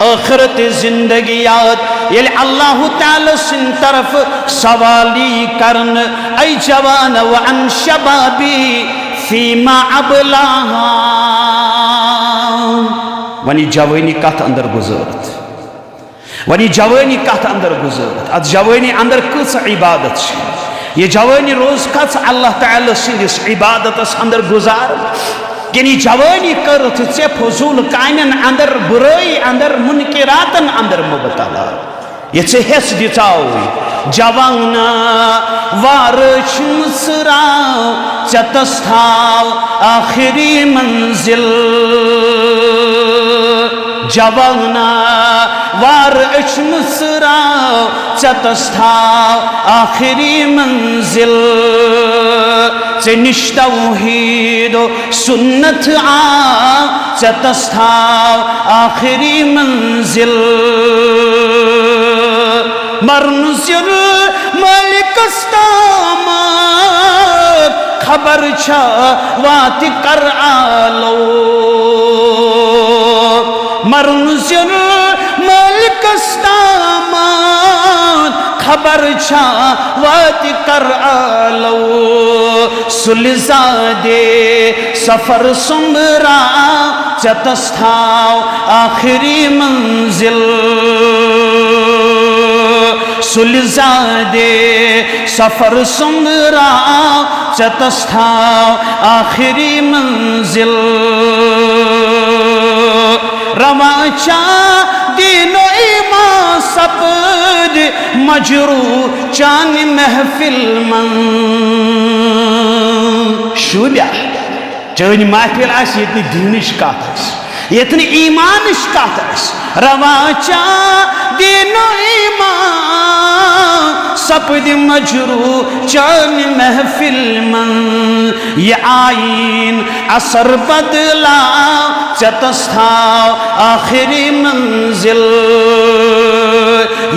[SPEAKER 1] आखिरत जिंदगी याद ये अल्लाह ताला सिन तरफ सवाली करन ऐ जवान व अन शबाबी फीमा अबलाहा वनी जवानी कथ अंदर गुजरत वनी जवानी कथ अंदर गुजरत अत जवानी अंदर कस इबादत ये जवानी रोज कस अल्लाह ताला सिंदिस इबादतस अंदर गुजार यानी जवानी कर चे फजूल कामन अंदर बुराई अंदर मुनकिरातन अंदर मुबतला ये चे हेस दिताओ जवाना वार मुस्कुराओ चतस्थाओ आखिरी मंजिल जवाना वार मुस्कुराओ चतस्थाओ आखिरी मंजिल से निश्तौहीद सुन्नत आ चतस्थाओ आखिरी मंजिल मरनुजुल मलिकस्ताम खबर छा वात कर आलो मरनुजुल मलिकस्ताम खबर छा वात कर आलो सुलजादे सफर सुमरा चतस्थाव आखिरी मंजिल सुलजादे सफर सुमरा चतस्थाव आखिरी मंजिल रवाचा दीनो ईमान सपद मजरू चान महफिल मन शुब्या चान महफिल आस ये दीनिश कत ये ईमानिश कत रवाचा दीनो ईमान सपद मजरू चान महफिल मन ये आईन असर बदला चतस्थाव आखिरी मंजिल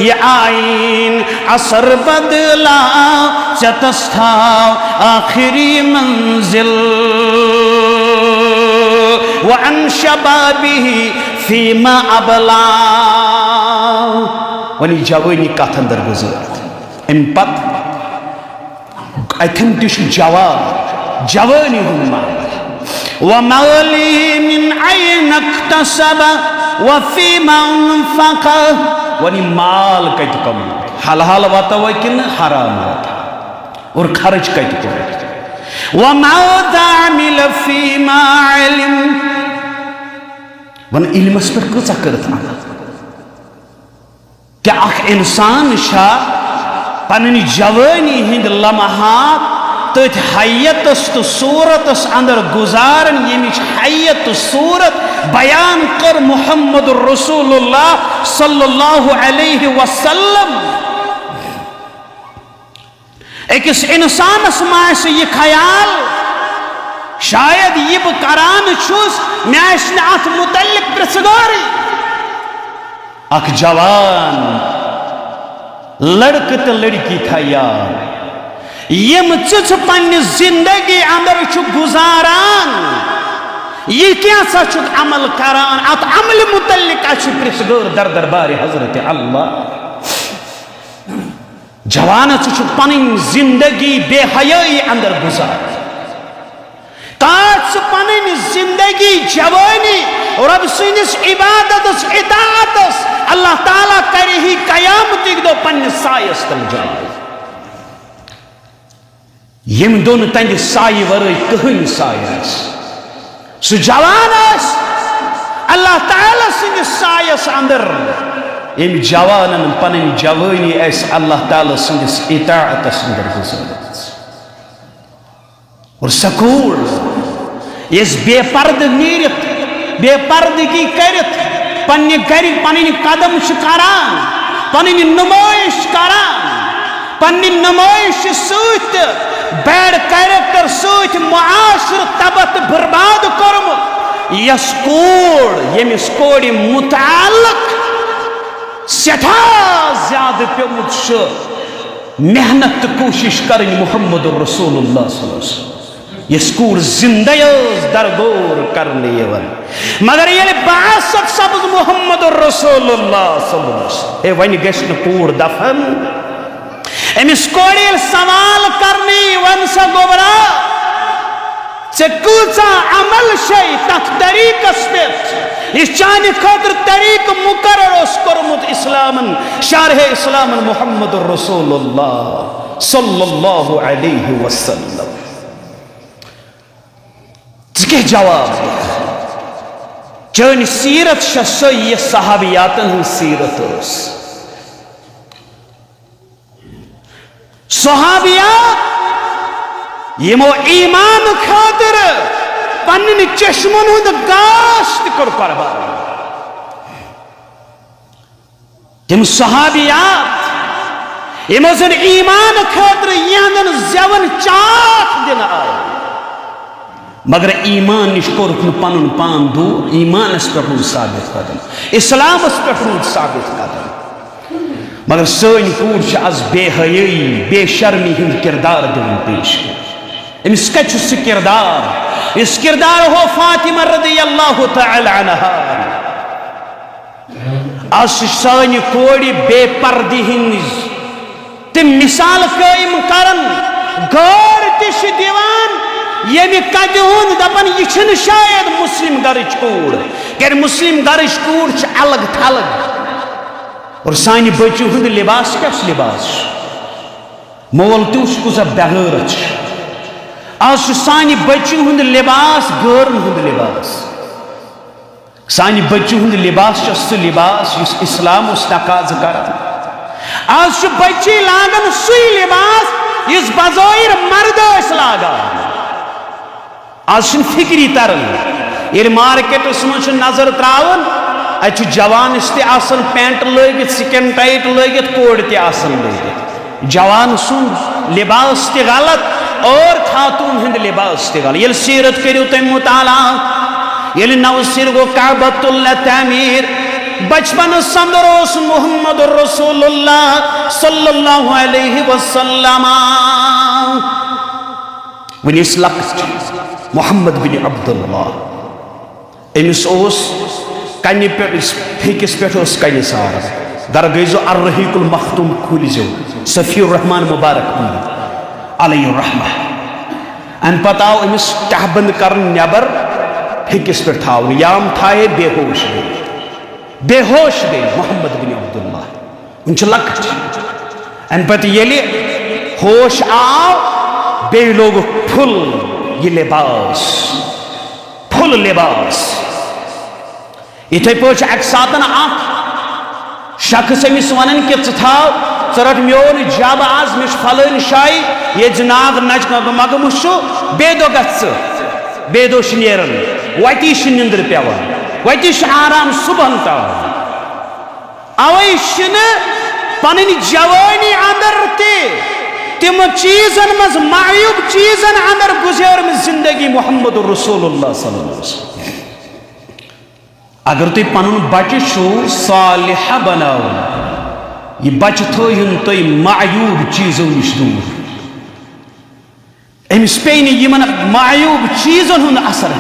[SPEAKER 1] ये आईन असर बदला चतस्थाव आखिरी मंजिल वअन शबाबिही फीमा अबला वनी जवानी कथ अंदर गुजर अम पत अथन तिश जवानी हुमा वमौली मिन अयन इक्तसब वफीमा अनफक़ वनी माल कत कम हलाल वाता वकिन हराम वाता और खर्च कत कर वमादा अमिल फीमा इल्म वन इल्मस पर कचा करत क्या अख इंसान शा पन्नी जवानी हिंद लम्हात तथ हयतस तो सूरतस अंदर गुजारन यमिच हयत सूरत बयान कर मुहम्मद रसूलुल्लाह सल्लल्लाहु अलैहि वसल्लम एकस इंसानस मास ये ख्याल शायद ये करान छुस मैश अथ मुतल्लिक प्रसगारी अख जवान लड़क तो लड़की था यार यम पन्ने जिंदगी अंदर गुजारान ये क्या छुक अमल करान अत अमल मुतल्लिक प्रिसगर दर दरबार हजरत अल्लाह जवान पन जिंदगी बेहयाई अंदर गुजार ताज पन जिंदगी जवानी रब सुनिस इबादत इताअत अल्लाह ताला करे ही कयामत दो पन्ने सायस तल जाए यम दोन तंद साय वरई कहन सायस सु जवान अल्लाह ताला सुनिस सायस अंदर यम जवानन पन जवानी अल्लाह ताला सुनिस इताअत अंदर गुजरत और सकूल इस बेपर्द नीरत बेपर्दगी करत पन्ने घर पन्नी कदम करान पन्नी नुमाइश करान पन्नी नुमाइश सूत बैड कैरेक्टर सूत मुआशर तबत बर्बाद कर्मुत यस कोड यमिस कोड मुताल्लक सेठा ज्यादा पेमुत मेहनत तो कोशिश करनी मुहम्मद रसूलुल्लाह सल्लल्लाहु अलैहि वसल्लम यस कोड जिंदयस दरगोर करने यवन मगर ये बासत सबज मुहम्मद रसूलुल्लाह सल्लल्लाहु अलैहि वसल्लम ए वनी गश्न कोड दफन एमिस कोडिल सवाल करनी वन सा गोबरा चकूचा अमल शय तक तरीकस पे इस चाने खतर तरीक मुकर्रर उस करमुत इस्लामन शारह इस्लामन मुहम्मद रसूलुल्लाह सल्लल्लाहु अलैहि वसल्लम के जवाब चन सीरत शस ये सहाबियातन सीरत सहाबियात यमो ईमान खातिर पन्न चश्मन हुंद गाश्त कर कुर्बान तम सहाबियात यमो जन ईमान खातिर यहन जवन चाक दिन आए मगर ईमान निश कोरुक पन पान दूर ईमान पे साबित कदम इस्लाम पे साबित कदम मगर सन कूर आज बेहयाई बेशर्मी हिंद किरदार दिन पेश अमिस कछ सह किरदार इस किरदार हो फातिमा रज़ियल्लाहु तआला अन्हा आज सन कोर बेपर्दी हिंद तिम मिसाल कायम करन गौर तिश दिवान ये कद हुन दपन यह शायद मुस्लिम गरच कूड़ क्या मुस्लिम गरच कूड़ अलग थलग और सानि बच्चों हुंद लिबास क्या लिबास मोल तुस कुसा बेगैरत आज सानि बच्चों हुंद लिबास गौरन हुंद लिबास सानि बच्चों हुंद लिबास सह लिबास युस इस्लाम उस तकाज कर आज बच्चे लागन सुई लिबास युस बज़ाहिर मर्द लागान आज फिक्री तरन ये मार्केटस मज नजर त्रावन अ जवानस तल पैंट लगित स्किन टाइट लगित कोड तल लगित जवान सुंद लिबास त गलत और खातून हिंद लिबास त गलत ये सीरत करो तुम मुताला ये नव सिर गो काबतुल्लाह तमीर बचपन अंदर मोहम्मद रसूलुल्लाह सल्लल्लाहु अलैहि वसल्लम वनिस लक्ष्य मोहम्मद बिन अब्दुल्लाह अमिस कन्ने पे फेकिस पे कन्ने सार दर गईजो अर्रहीकुल मखतूम खुलिजो सफीउर रहमान मुबारक अलैहि रहमा अन पता आव अमिस टहबंद कर नबर फेकिस पे थाव याम थाए बेहोश गई मोहम्मद बिन अब्दुल्लाह उन लक्ट अन पत ये होश आव बे लोग फुल ये लिबास फुल लिबास इथे पे अक सातन शख्स अमिस वन कि रट मोन जब आज मे फलन शाय ये नाग नच मगमुश बे दो बे दो नेरन वती निंदर पेवान वती आराम सुबह तान अवै पन जवानी अंदर तिम चीजन मज मायूब चीजन अंदर गुजर जिंदगी मोहम्मद रसूलुल्लाह सल्लल्लाहु अलैहि वसल्लम अगर तुम पन बच्चे छो सालिह बनाओ ये बच्चे थोन तुम मायूब चीजों नश दूर अमिस पे मायूब चीजन हुंद असर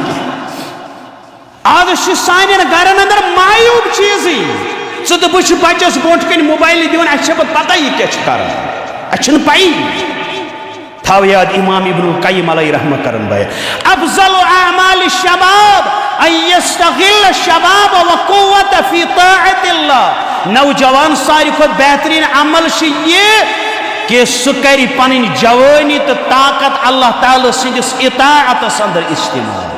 [SPEAKER 1] आज सान गरन अंदर मायूब चीज तो बह बच्चस ब्रोट कन मोबाइल दिवान अच्छे पता यह क्या कर अच्छन पाई थाव याद इमाम इब्नुल क़य्यिम अलैहि रहमत करन भाई अफज़ल अमाल शबाब अन यस्तग़िल शबाब व क़ुव्वत फी ताअतिल्लाह नौजवान सारी खुद बेहतरीन अमल ये कि सह कर पन जवानी तो ताकत अल्लाह ताला सिंदिस इताअतस अंदर इस्तेमाल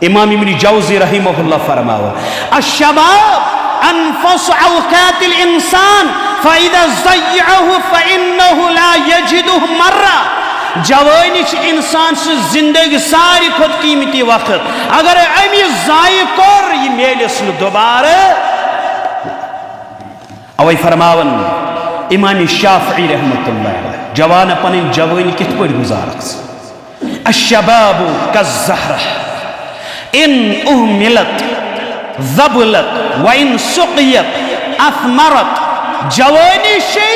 [SPEAKER 1] इमाम इब्न जौज़ी रहमहुल्लाह फरमावा अशबाब अनफस औक़ातिल इंसान फ़इज़ा ज़य्यअहु फ़इन्नहु ला यजिदुहु मर्रा जवानी इंसान से जिंदगी सारी खुद कीमती वक्त अगर अमी ज़ाय कर यह मेलिस दोबारा अवै फरमावन इमाम शाफ़िई रहमतुल्लाह अलैह जवान पन जवानी कित पड़ गुजारस अशबाबु कज़्ज़हरा इन उहमिलत ज़बलत व इन सुक़ियत अथमरत जवानी से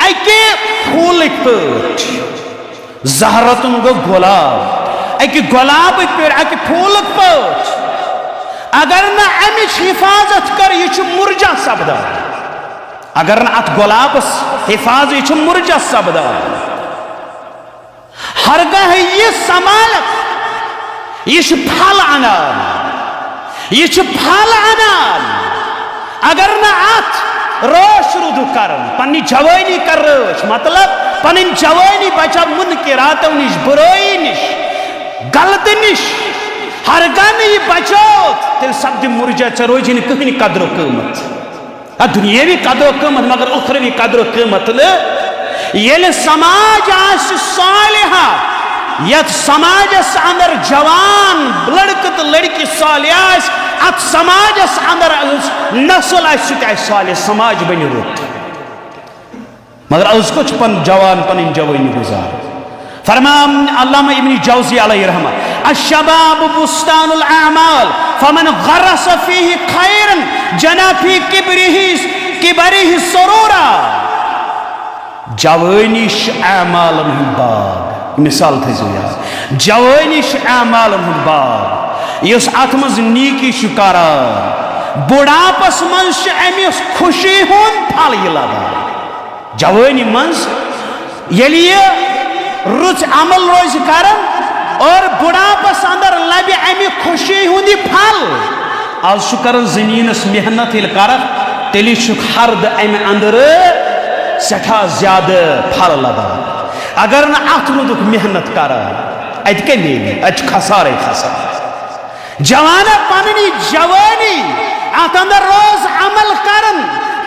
[SPEAKER 1] अके फूल पट जहरतुन गो गुलाब अके गुलाब पे अके फूल पट अगर न अमिच हिफाजत कर यह मुरझा सपदा अगर न अत गुलाबस हिफाज यह मुरझा सपदा हरगह यह समालत यह फल अनान यह फल अनान अगर न अत रोश रुद कर पन्नी जवानी कर रोश मतलब पन जवानी बचा मुनकिरातों निश बुराई निश गलत निश हरगह न यह बचो तेल सब्द मुरझा चे रोज कहीं कदर कीमत दुनियावी कदर कीमत मगर उखरवी कदर कीमत ये समाज सालिहा यथ समाजस अंदर जवान लड़क तो लड़की सालिह अत समाजस अंदर नस्ल सालिह समाज बन रुत मगर अज कुछ पन जवान पन जवानी गुजार फरमान अल्लामा इब्न जौज़ी अलैहि रहमत अशबाब बुस्तानुल आमाल फमन गरस फीहि खैरन जना फी किबरिहि सुरूरा जवानिश आमालन बाग मिसाल थो याद जवानिश आमालन बाग इस अत मज नीकी करार बुढ़ापस मज अमिस खुशी हुंद फल यह लगा जवानी मंज यदि ये रुच अमल रोज करन और बुढ़ापस अंदर लबि अमि खुशी हुंदी फल आज कर जमीनस मेहनत कर तेल हर्द अमि अंदर सठा ज्यादा फल लबान अगर न अत मुदुक मेहनत कर अत क्या मिले अत खसारे खसार जवान पनी जवानी अत अंदर रोज अमल करन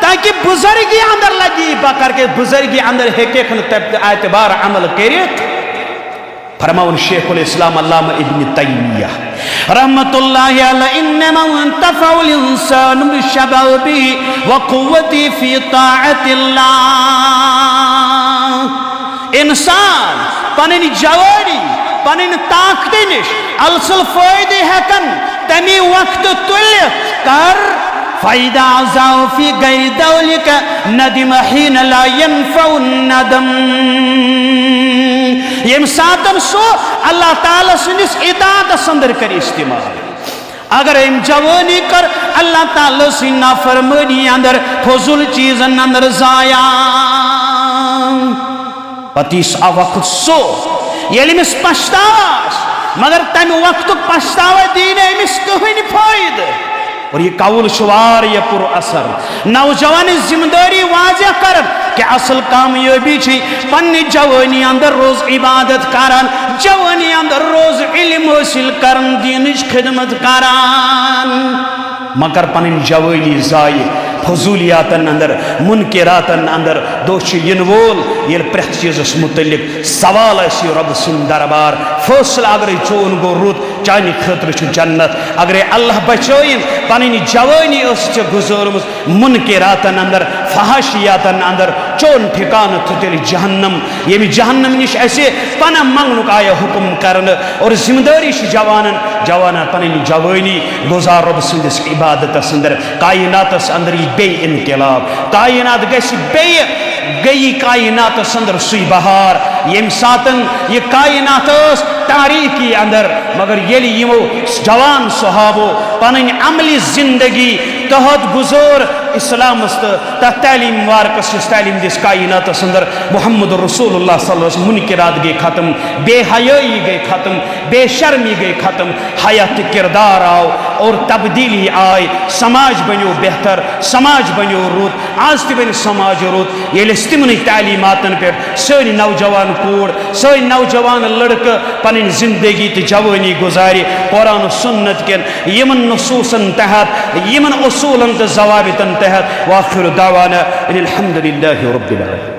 [SPEAKER 1] ताकि बुजुर्गी अंदर लगी बकर के बुजुर्गी अंदर हेक एतबार अमल कर फरमाउन शेखुल इस्लाम अल्लामा इब्न तैमिया रहमतुल्लाहि अलैहि इन्नमा यंतफउल इंसानु बिशबाबि व कुव्वति फी ताअतिल्लाह इंसान पनन जवानी पनन ताकत निश अलसल फायदे हेकन तमी वक्त तुल्य कर फायदा जाओ फी गैर दौलिक नदिम हिन ला यनफउ नदम यम सातन सो अल्लाह ताला सनिस इताअत संदर कर इस्तेमाल अगर हम जवानी कर अल्लाह ताला सी नाफरमानी अंदर फजूल चीजन अंदर जाया पतिस वक्त सो यलिमिस पछतावास मगर तम वक्त पछतावा दीने अमिस कहीं फायद और ये कौल शुवार ये पुर असर नौजवान जिम्मेदारी वाजह कर कि असल कामयाबी पन्ने जवानी अंदर रोज इबादत करान जवानी अंदर रोज इल्म हासिल करन दीनिश खिदमत करान मगर पन्ने जवानी जाय फजूलियातन अंदर मुनकिरातन अंदर दोष इन वोल ये प्रत चीज़ मुतलिक सवाल रब सुन दरबार फैसला अगर चोन गो रुत चानि खतर जन्नत अगर अल्लाह बचोइन पनी जवानी गुजरम मुनकिरातन अंदर फहाशियातन अंदर चोन ठिकान तेल जहन्नम ये जहन्नम निश पन मंगनुक आया हुक्म कर और जिम्मेदारी जवानन जवान पनी जवानी गुजार रब सुंदस इबादत अंदर कायनात अंदर बे इनकलाब कायनात गई कायनात अंदर सुई बहार यम सातन ये कायनात तारीखी अंदर मगर ये यमो जवान सहाबो पन अमली जिंदगी तहत गुजर इस्लाम तालीम वारकस तालीम दिस कायनात अंदर मोहम्मद रसूलुल्लाह सल्लल्लाहु अलैहि वसल्लम मुनकिरात गई खत्म बेहयाई गई खत्म बेशर्मी गई खत्म हयात किरदार आओ और तब्दीली आए समाज बनो बेहतर समाज बनो रुत आज तन समाज रुत ये तिमन तालीमातन पे सारी नौजवान कोर सारी नौजवान लड़क पन जिंदगी तो जवानी गुजारि कुरान सुन्नत के यमन नसूसन तहत यमन उसूलन तो जवाबितन तहत वाखिर दावाना अनिल हम्दुलिल्लाहि रब्बिल आलमीन।